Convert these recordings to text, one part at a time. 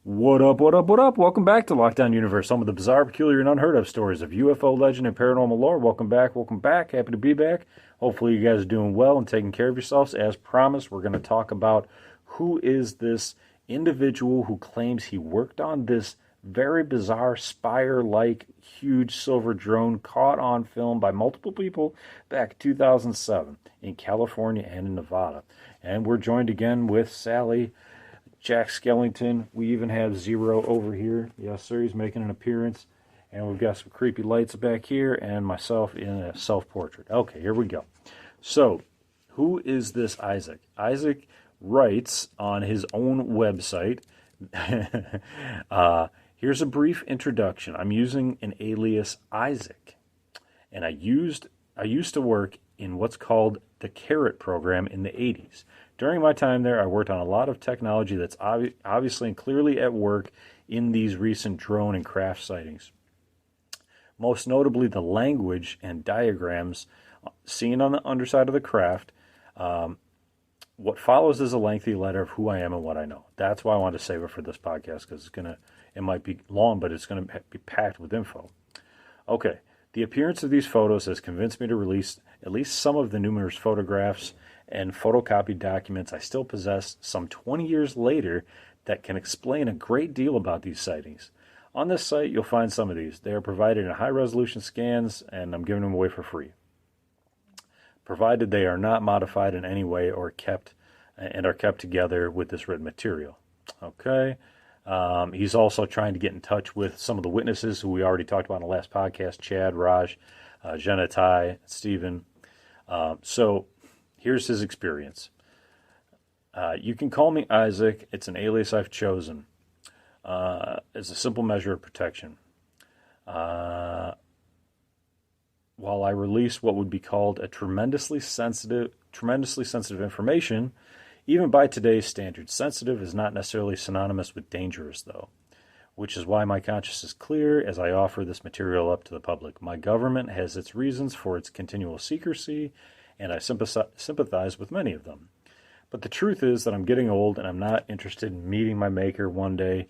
What up, what up, what up? Welcome back to Lockdown Universe, home of the bizarre, peculiar, and unheard of stories of UFO legend and paranormal lore. Welcome back, welcome back. Happy to be back. Hopefully you guys are doing well and taking care of yourselves. As promised, we're going to talk about who is this individual who claims he worked on this very bizarre Spire-like huge silver drone caught on film by multiple people back in 2007 in California and in Nevada. And we're joined again with Sally, Jack Skellington. We even have Zero over here. Yes, sir, he's making an appearance. And we've got some creepy lights back here and myself in a self-portrait. Okay, here we go. So, who is this Isaac? Isaac writes on his own website. Here's a brief introduction. I'm using an alias Isaac. And I used to work in what's called the Carrot program in the 80s. During my time there, I worked on a lot of technology that's obviously and clearly at work in these recent drone and craft sightings. Most notably, the language and diagrams seen on the underside of the craft. What follows is a lengthy letter of who I am and what I know. That's why I wanted to save it for this podcast, because it might be long, but it's going to be packed with info. Okay, the appearance of these photos has convinced me to release at least some of the numerous photographs and photocopied documents I still possess some 20 years later that can explain a great deal about these sightings. On this site, you'll find some of these. They are provided in high-resolution scans, and I'm giving them away for free, provided they are not modified in any way or are kept together with this written material. Okay. He's also trying to get in touch with some of the witnesses who we already talked about in the last podcast: Chad, Raj, Jenna, Ty, Stephen. So here's his experience. You can call me Isaac. It's an alias I've chosen as a simple measure of protection. While I release what would be called a tremendously sensitive information, even by today's standards, sensitive is not necessarily synonymous with dangerous, though, which is why my conscience is clear as I offer this material up to the public. My government has its reasons for its continual secrecy, and I sympathize with many of them. But the truth is that I'm getting old, and I'm not interested in meeting my maker one day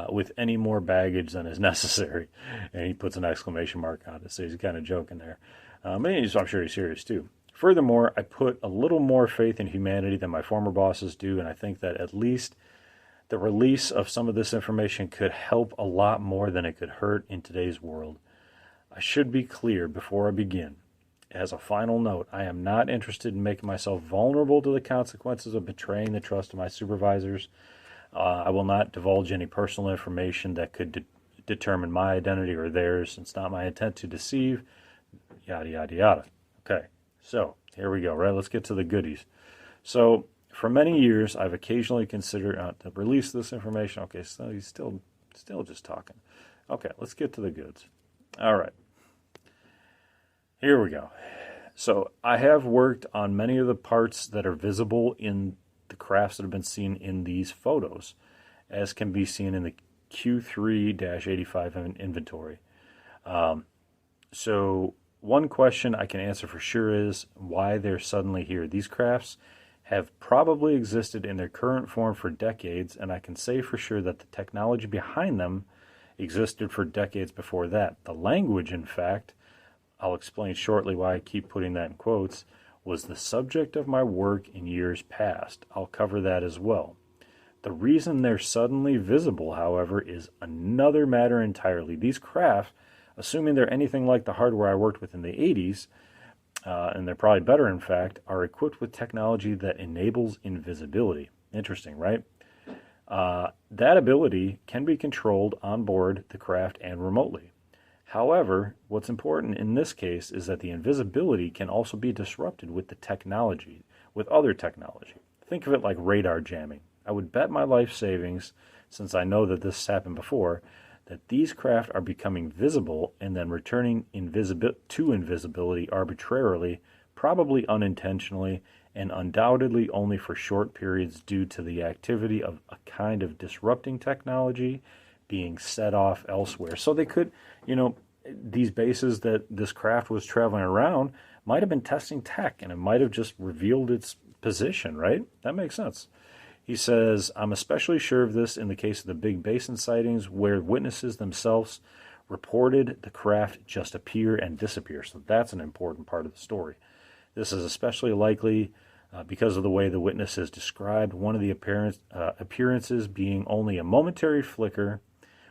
with any more baggage than is necessary. And he puts an exclamation mark on it, so he's kind of joking there. I'm sure he's serious, too. Furthermore, I put a little more faith in humanity than my former bosses do, and I think that at least the release of some of this information could help a lot more than it could hurt in today's world. I should be clear before I begin. As a final note, I am not interested in making myself vulnerable to the consequences of betraying the trust of my supervisors. I will not divulge any personal information that could determine my identity or theirs. It's not my intent to deceive, yada, yada, yada. Okay. So, here we go, right? Let's get to the goodies. So, for many years, I've occasionally considered to release this information. Okay, so he's still just talking. Okay, let's get to the goods. All right. Here we go. So, I have worked on many of the parts that are visible in the crafts that have been seen in these photos, as can be seen in the Q3-85 inventory. One question I can answer for sure is why they're suddenly here. These crafts have probably existed in their current form for decades, and I can say for sure that the technology behind them existed for decades before that. The language, in fact, I'll explain shortly why I keep putting that in quotes, was the subject of my work in years past. I'll cover that as well. The reason they're suddenly visible, however, is another matter entirely. These crafts, assuming they're anything like the hardware I worked with in the 80s, and they're probably better, in fact, are equipped with technology that enables invisibility. Interesting, right? That ability can be controlled on board the craft and remotely. However, what's important in this case is that the invisibility can also be disrupted with the technology, with other technology. Think of it like radar jamming. I would bet my life savings, since I know that this has happened before, that these craft are becoming visible and then returning to invisibility arbitrarily, probably unintentionally, and undoubtedly only for short periods due to the activity of a kind of disrupting technology being set off elsewhere. So they could, these bases that this craft was traveling around might have been testing tech, and it might have just revealed its position, right? That makes sense. He says, I'm especially sure of this in the case of the Big Basin sightings where witnesses themselves reported the craft just appear and disappear. So that's an important part of the story. This is especially likely because of the way the witnesses described one of the appearances being only a momentary flicker,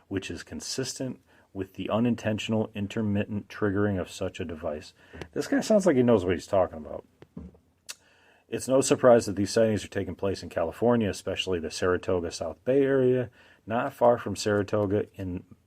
which is consistent with the unintentional intermittent triggering of such a device. This guy sounds like he knows what he's talking about. It's no surprise that these sightings are taking place in California, especially the Saratoga South Bay area. Not far from Saratoga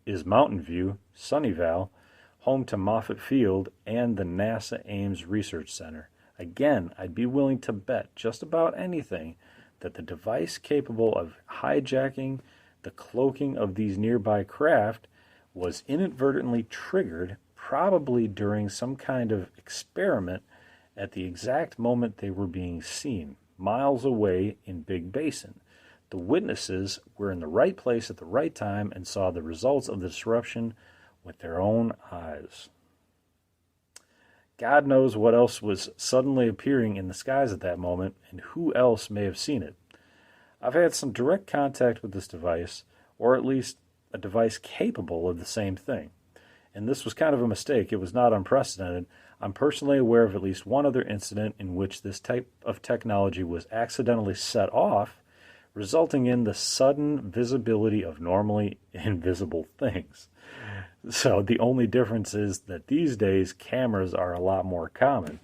is Mountain View, Sunnyvale, home to Moffett Field and the NASA Ames Research Center. Again, I'd be willing to bet just about anything that the device capable of hijacking the cloaking of these nearby craft was inadvertently triggered, probably during some kind of experiment at the exact moment they were being seen, miles away in Big Basin. The witnesses were in the right place at the right time and saw the results of the disruption with their own eyes. God knows what else was suddenly appearing in the skies at that moment and who else may have seen it. I've had some direct contact with this device, or at least a device capable of the same thing. And this was kind of a mistake. It was not unprecedented. I'm personally aware of at least one other incident in which this type of technology was accidentally set off, resulting in the sudden visibility of normally invisible things. So the only difference is that these days cameras are a lot more common.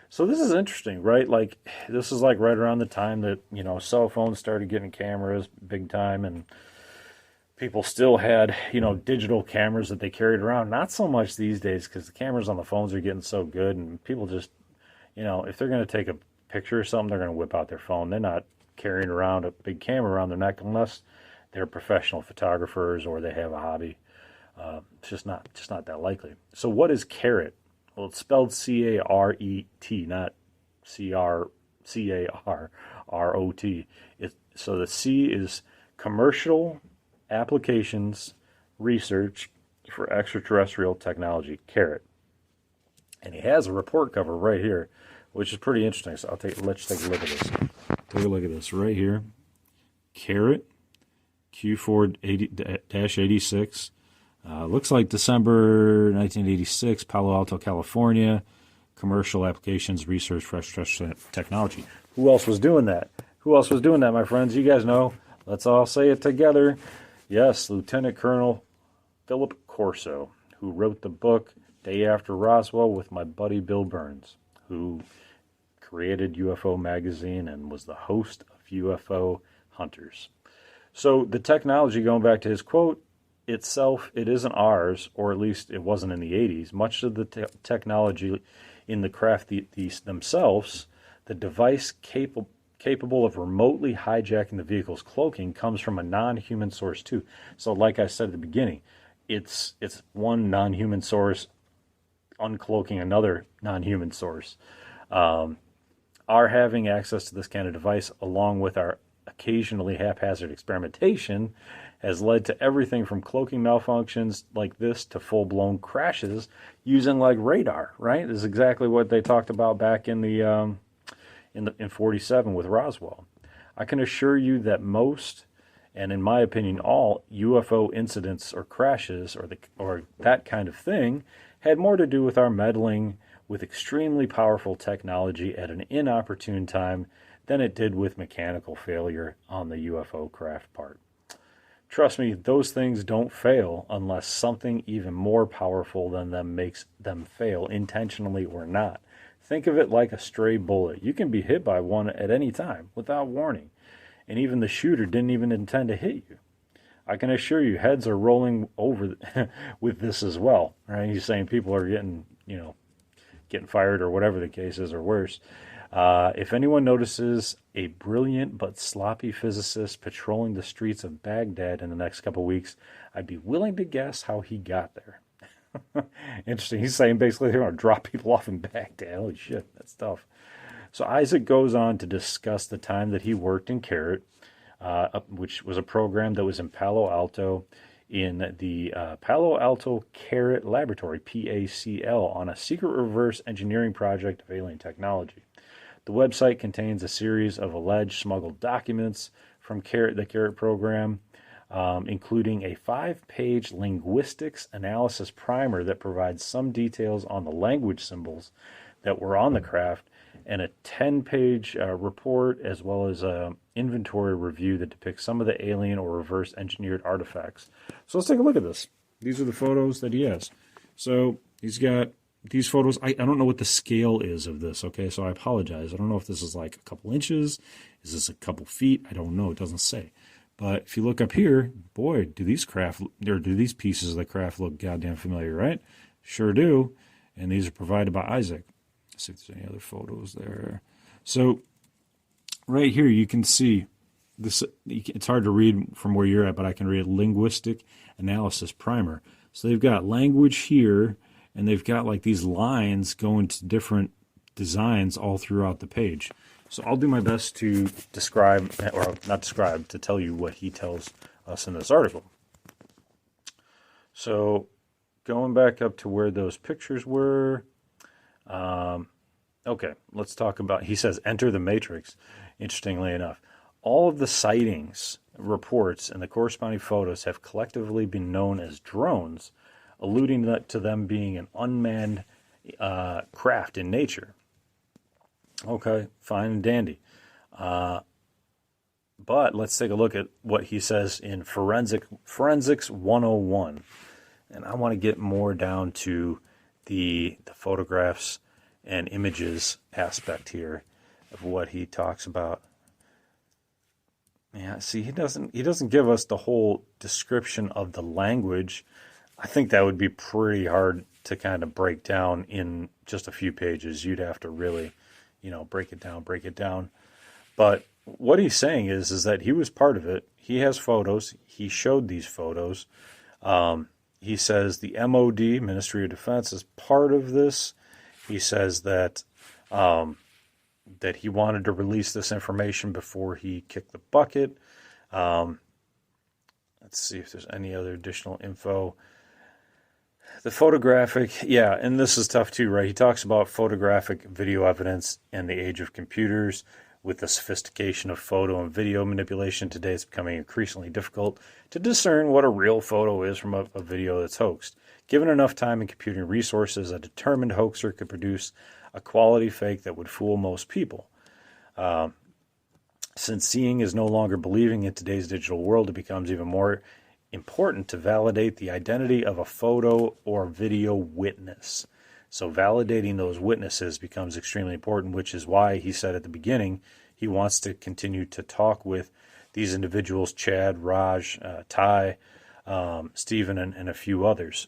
So this is interesting, right? Like, this is like right around the time that, cell phones started getting cameras big time, and people still had, digital cameras that they carried around. Not so much these days because the cameras on the phones are getting so good, and people just, if they're going to take a picture or something, they're going to whip out their phone. They're not carrying around a big camera around their neck unless they're professional photographers or they have a hobby. It's just not that likely. So what is Carrot? Well, it's spelled C-A-R-E-T, not C-A-R-R-O-T. So the C is Commercial Applications Research for Extraterrestrial Technology, Carrot. And he has a report cover right here, which is pretty interesting. So let's take a look at this. Take a look at this right here. Carrot, Q4-86. Looks like December 1986, Palo Alto, California. Commercial Applications Research for Extraterrestrial Technology. Who else was doing that? Who else was doing that, my friends? You guys know. Let's all say it together. Yes, Lieutenant Colonel Philip Corso, who wrote the book Day After Roswell with my buddy Bill Burns, who created UFO Magazine and was the host of UFO Hunters. So the technology, going back to his quote, itself, it isn't ours, or at least it wasn't in the 80s. Much of the technology in the craft themselves, the device capable of remotely hijacking the vehicle's cloaking comes from a non-human source too. So like I said at the beginning, it's one non-human source uncloaking another non-human source. Our having access to this kind of device, along with our occasionally haphazard experimentation, has led to everything from cloaking malfunctions like this to full-blown crashes using like radar, right? This is exactly what they talked about back in the in 47 with Roswell. I can assure you that most, and in my opinion all, UFO incidents or crashes or that kind of thing had more to do with our meddling with extremely powerful technology at an inopportune time than it did with mechanical failure on the UFO craft part. Trust me, those things don't fail unless something even more powerful than them makes them fail, intentionally or not. Think of it like a stray bullet. You can be hit by one at any time without warning, and even the shooter didn't even intend to hit you. I can assure you heads are rolling over with this as well. Right? He's saying people are getting fired or whatever the case is, or worse. If anyone notices a brilliant but sloppy physicist patrolling the streets of Baghdad in the next couple of weeks, I'd be willing to guess how he got there. Interesting. He's saying basically they're going to drop people off in Baghdad. Holy shit, that's tough. So Isaac goes on to discuss the time that he worked in Carrot, which was a program that was in Palo Alto, in the Palo Alto Carrot Laboratory, PACL, on a secret reverse engineering project of alien technology. The website contains a series of alleged smuggled documents from the Carrot program, including a 5-page linguistics analysis primer that provides some details on the language symbols that were on the craft, and a 10-page report, as well as an inventory review that depicts some of the alien or reverse engineered artifacts. So let's take a look at this. These are the photos that he has. So he's got these photos. I don't know what the scale is of this, okay? So I apologize. I don't know if this is like a couple inches. Is this a couple feet? I don't know. It doesn't say. But if you look up here, boy, do these pieces of the craft look goddamn familiar, right? Sure do. And these are provided by Isaac. Let's see if there's any other photos there. So right here you can see this. It's hard to read from where you're at, but I can read linguistic analysis primer. So they've got language here, and they've got like these lines going to different designs all throughout the page. So I'll do my best to describe, or not describe, to tell you what he tells us in this article. So going back up to where those pictures were, okay, let's talk about, he says, enter the matrix, interestingly enough. All of the sightings, reports, and the corresponding photos have collectively been known as drones, alluding to them being an unmanned craft in nature. Okay, fine and dandy. But let's take a look at what he says in Forensics 101. And I want to get more down to the photographs and images aspect here of what he talks about. Yeah, see, he doesn't give us the whole description of the language. I think that would be pretty hard to kind of break down in just a few pages. You'd have to really, break it down. But what he's saying is that he was part of it. He has photos. He showed these photos. He says the MOD, Ministry of Defense, is part of this. He says that that he wanted to release this information before he kicked the bucket. Let's see if there's any other additional info. The photographic, yeah, and this is tough too, right? He talks about photographic video evidence and the age of computers. With the sophistication of photo and video manipulation today, it's becoming increasingly difficult to discern what a real photo is from a video that's hoaxed. Given enough time and computing resources, a determined hoaxer could produce a quality fake that would fool most people. Since seeing is no longer believing in today's digital world, it becomes even more important to validate the identity of a photo or video witness. So validating those witnesses becomes extremely important, which is why he said at the beginning he wants to continue to talk with these individuals, Chad, Raj, Ty, Stephen, and a few others.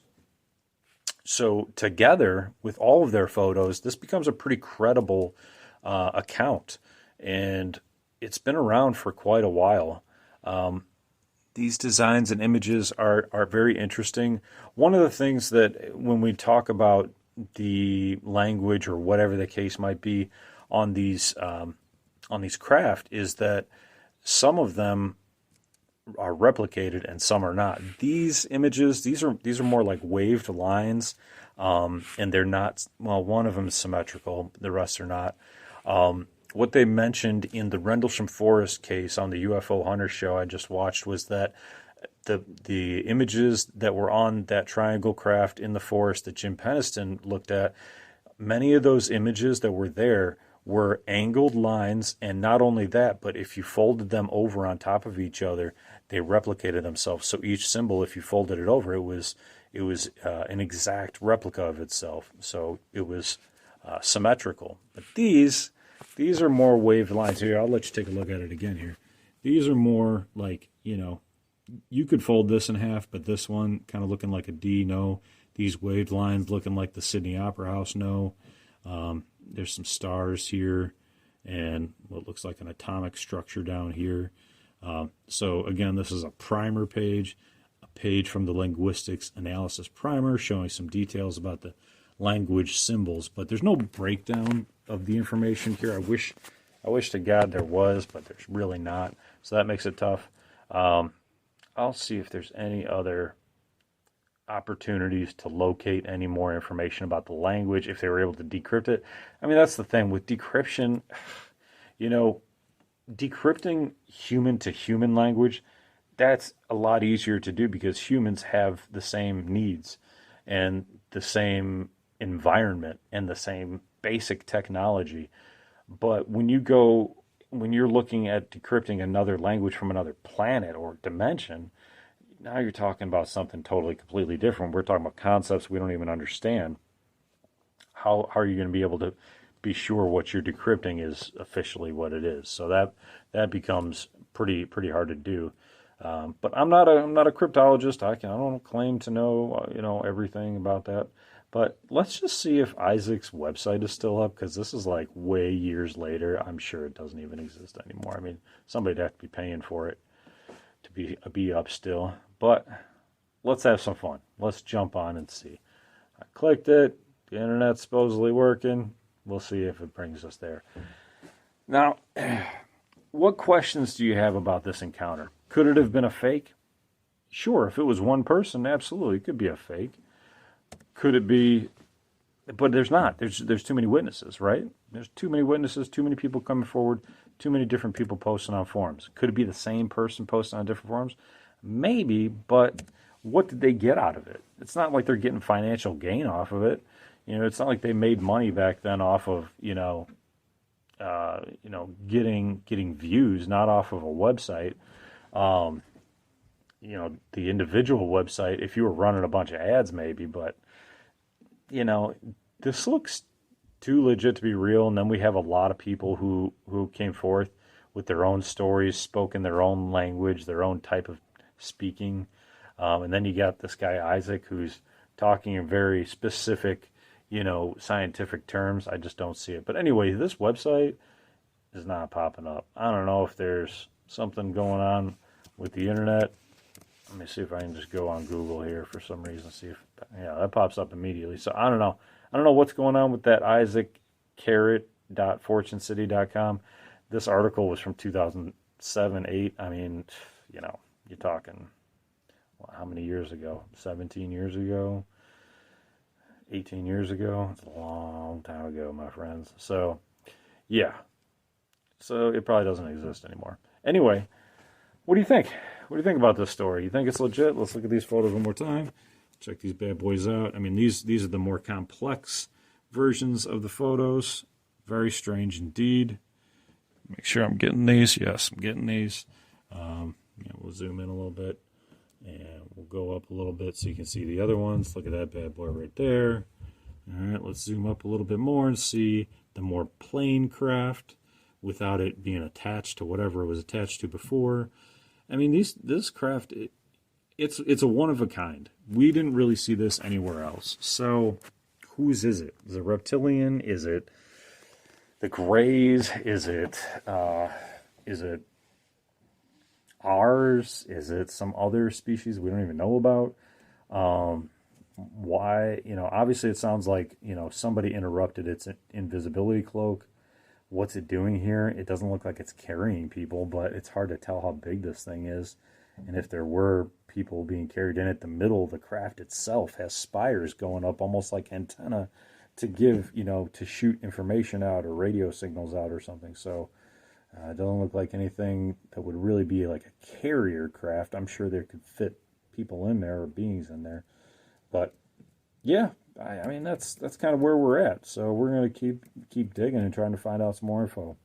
So together with all of their photos, this becomes a pretty credible account, and it's been around for quite a while. These designs and images are very interesting. One of the things that when we talk about the language or whatever the case might be on these craft is that some of them are replicated and some are not. These images, these are more like waved lines, and they're not. Well, one of them is symmetrical, the rest are not. What they mentioned in the Rendlesham Forest case on the UFO Hunter show I just watched was that the images that were on that triangle craft in the forest that Jim Peniston looked at, many of those images that were there were angled lines, and not only that, but if you folded them over on top of each other, they replicated themselves. So each symbol, if you folded it over, it was an exact replica of itself. So it was symmetrical. But these are more waved lines. Here, I'll let you take a look at it again here. These are more like, you could fold this in half, but this one kind of looking like a D, no. These waved lines looking like the Sydney Opera House, no. There's some stars here and what looks like an atomic structure down here. So again, this is a primer page, a page from the linguistics analysis primer showing some details about the language symbols, but there's no breakdown of the information here. I wish to God there was, but there's really not. So that makes it tough. I'll see if there's any other opportunities to locate any more information about the language, if they were able to decrypt it. I mean, that's the thing with decryption, decrypting human to human language, that's a lot easier to do because humans have the same needs and the same environment and the same basic technology. But when you're looking at decrypting another language from another planet or dimension, now you're talking about something totally, completely different. We're talking about concepts we don't even understand. How are you going to be able to be sure what you're decrypting is officially what it is? So that becomes pretty hard to do. But I'm not a cryptologist. I don't claim to know everything about that. But let's just see if Isaac's website is still up, because this is like way years later. I'm sure it doesn't even exist anymore. I mean, somebody'd have to be paying for it to be up still. But let's have some fun. Let's jump on and see. I clicked it. The internet's supposedly working. We'll see if it brings us there. Now, what questions do you have about this encounter? Could it have been a fake? Sure, if it was one person, absolutely, it could be a fake. Could it be? But there's not. There's too many witnesses, right? There's too many witnesses, too many people coming forward, too many different people posting on forums. Could it be the same person posting on different forums? Maybe, but what did they get out of it? It's not like they're getting financial gain off of it. It's not like they made money back then off of getting views, not off of a website. The individual website, if you were running a bunch of ads, maybe, but this looks too legit to be real. And then we have a lot of people who came forth with their own stories, spoke in their own language, their own type of speaking. And then you got this guy, Isaac, who's talking in very specific, scientific terms. I just don't see it. But anyway, this website is not popping up. I don't know if there's something going on with the internet. Let me see if I can just go on Google here for some reason. See if, that pops up immediately. So I don't know. I don't know what's going on with that isaac.fortunecity.com. This article was from 2007-8. I mean, you're talking, how many years ago? 17 years ago? 18 years ago? It's a long time ago, my friends. So, yeah. So it probably doesn't exist anymore. Anyway, what do you think? What do you think about this story? You think it's legit? Let's look at these photos one more time. Check these bad boys out. I mean, these are the more complex versions of the photos. Very strange indeed. Make sure I'm getting these. Yes, I'm getting these. We'll zoom in a little bit. And we'll go up a little bit so you can see the other ones. Look at that bad boy right there. All right, let's zoom up a little bit more and see the more plain craft without it being attached to whatever it was attached to before. I mean, this craft, it's a one of a kind. We didn't really see this anywhere else. So, whose is it? Is it reptilian? Is it the Greys? Is it ours? Is it some other species we don't even know about? Why? Obviously it sounds like, somebody interrupted its invisibility cloak. What's it doing here? It doesn't look like it's carrying people, but it's hard to tell how big this thing is. And if there were people being carried in it, the middle of the craft itself has spires going up almost like antenna to give, to shoot information out or radio signals out or something. So it doesn't look like anything that would really be like a carrier craft. I'm sure there could fit people in there or beings in there. But yeah, I mean, that's kind of where we're at. So we're going to keep digging and trying to find out some more info.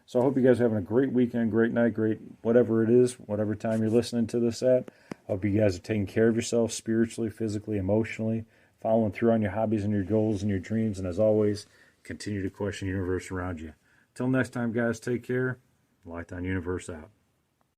So I hope you guys are having a great weekend, great night, great whatever it is, whatever time you're listening to this at. I hope you guys are taking care of yourself spiritually, physically, emotionally, following through on your hobbies and your goals and your dreams. And as always, continue to question the universe around you. Till next time, guys, take care. Light on Universe out.